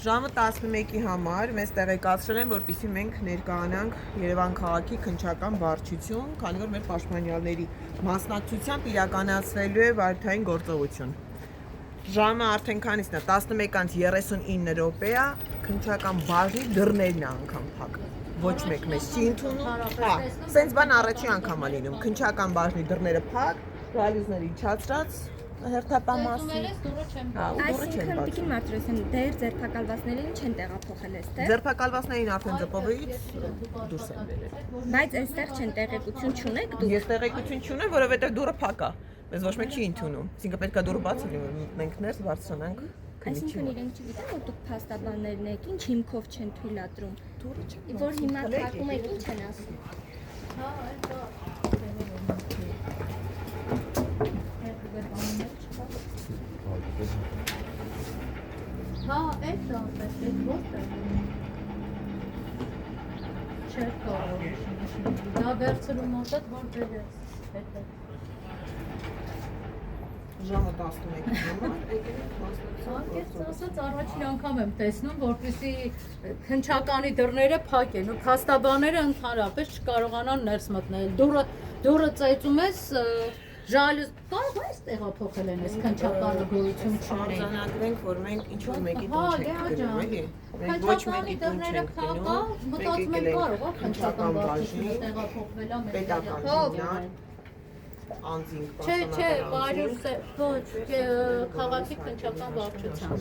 Ժամը 11-ի համար մեզ տեղեկացրել են, որպեսզի մենք ներկայանանք Երևան քաղաքի քննչական վարչություն, քանի որ մեր պաշտպանյալների մասնակցությամբ իրականացվելու է վարդային գործողություն։ Ժամը արդեն քանիսն է, 11:39 րոպե է, քննչական բաժնի դռներն է անգամ փակ։ Ոչ մեկ մեզ չի ընդունում։ Հա, սենց բան առաջի անգամ է լինում։ Քննչական բաժնի դռները փակ, ռալյուզները իջացրած, հերթապամասի։ Այսինքն Տիկին Մարտիրոսյան, դեր ձերբակալվածներին չեն տեղափոխել այստեղ։ Ձերբակալվածներին արդեն ԶՊՎ-ից դուրս են բերել։ Բայց այստեղ չեն տեղեկություն չունեք դուք։ Ես տեղեկություն չունեմ, որովհետև դուռը փակ է։ Մեզ ոչ մեկ չի ընդունում։ Այսինքն պետք է դուռը բաց լինի, մենք ներս բարձրանանք։ Այսինքն իրենք չգիտեն, որ դուք փաստաբաններն եք, ինչ հիմքով չեն թույլատրում։ Դուռը չի։ Որ հիմա թակում եք, ինչ են ասում։ Հա, այդ դա, այդ որտե՞ղ։ Չէ, կարող։ Դա վերցրու մոտդ որտեղ է։ Ժամը 11-ի համար եկել ենք մասնակցության։ Անկեղծ ասած առաջին անգամ եմ տեսնում, որպեսզի քննչականի դռները փակ են ու փաստաբանները ընդհանրապես չկարողանան ներս մտնել։ Դուռը ծեծում ես, ժալյուզ կարող է տեղափոխել են այս քննչականը գոյություն չունի։ Արձանագրենք, որ մենք ինչ-որ մեկի Հա, դեմ չենք գնում, էլի։ Մենք ոչ մեկի դեմ չենք գնում։ Մտածում եմ կարող է քննչական բաժնի տեղափոխվել է մեր պետական բնան անձինք Չէ, Վարյուս ոչ, քաղաքի քննչական վարչության։